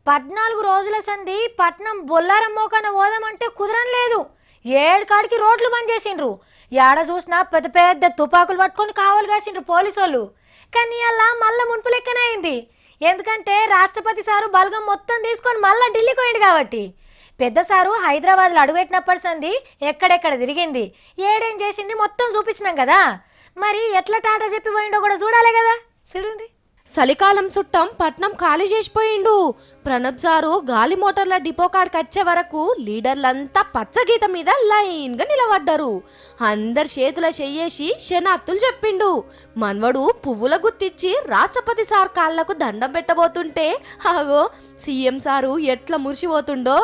14 రోజుల సంధి పట్నం బొల్లారం మోకాన పోదామంటే కుదరం లేదు. 7 కాడికి రోడ్లు బంద్ చేసిండ్రు. యాడ చూసినా పెద్ద పెద్ద తుపాకులు పట్టుకొని కావలు కాసిండ్రు పోలీసోళ్ళు. కానీ అలా మళ్ళా మున్పు లెక్కనే అయింది. ఎందుకంటే రాష్ట్రపతి సారు బలగం మొత్తం తీసుకొని మళ్ళా ఢిల్లీకి పోయింది కాబట్టి. పెద్ద సారు హైదరాబాద్లో అడుగుపెట్టినప్పటి సంది ఎక్కడెక్కడ తిరిగింది, ఏడేం చేసింది మొత్తం చూపించినాం కదా. మరి ఎట్లా టాటా చెప్పి పోయిండో కూడా చూడాలి కదా. చూడండి. చలికాలం చుట్టం పట్నం ఖాళీ చేసిపోయిండు. ప్రణబ్ సారు గాలి మోటార్ల డిపో కాడికి వచ్చే వరకు లీడర్లంతా పచ్చగీత మీద లైన్ గా నిలబడ్డారు. అందరు చేతుల చెయ్యేసి శనార్థులు చెప్పిండు. మన్వడు పువ్వుల గుత్తిచ్చి రాష్ట్రపతి సార్ కాళ్లకు దండం పెట్టబోతుంటే అగో సీఎం సారు ఎట్లా మురిసిపోతుండో.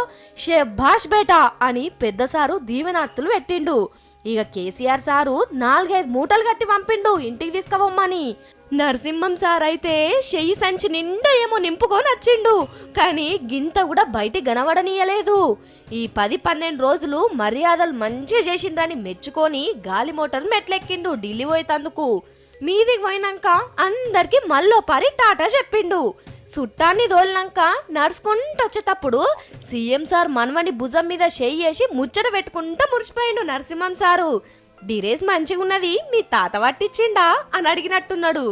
షెబ్బాష్ బేటా అని పెద్ద సారు దీవెనార్థులు పెట్టిండు. ఇక కేసీఆర్ సారు 4-5 మూటలు కట్టి పంపిండు ఇంటికి తీసుకుపోమ్మని. నరసింహం సార్ అయితే చెయ్యి సంచి నిండా ఏమో నింపుకొని వచ్చిండు. కానీ గింత కూడా బయట గనవడనీయలేదు. ఈ 10-12 రోజులు మర్యాదలు మంచిగా చేసిండ్రని మెచ్చుకొని గాలి మోటార్ మెట్లెక్కిండు ఢిల్లీ పోయేతందుకు. మీదికి పోయినాక అందరికి మళ్ళో పరి టాటా చెప్పిండు. చుట్టాన్ని దోలినాక నడుచుకుంటూ వచ్చేటప్పుడు సీఎం సార్ మనవని భుజం మీద చెయ్యేసి ముచ్చట పెట్టుకుంటూ మురిసిపోయిండు నరసింహం సారు. డిరేస్ మంచిగున్నది, మీ తాత పట్టించిండా అని అడిగినట్టున్నాడు.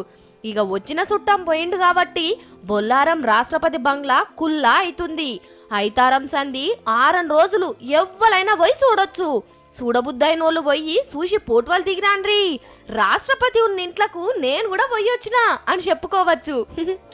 ఇక వచ్చిన చుట్టం పోయిండు కాబట్టి బొల్లారం రాష్ట్రపతి బంగ్లా కుల్లా అవుతుంది. ఐతారం సంధి 6 రోజులు ఎవ్వలైనా పోయి చూడొచ్చు. చూడబుద్దైనోళ్ళు పోయి చూసి పోటువలు దిగిరాండ్రి. రాష్ట్రపతి ఉన్న ఇంట్లకు నేను కూడా పోయి వచ్చినా అని చెప్పుకోవచ్చు.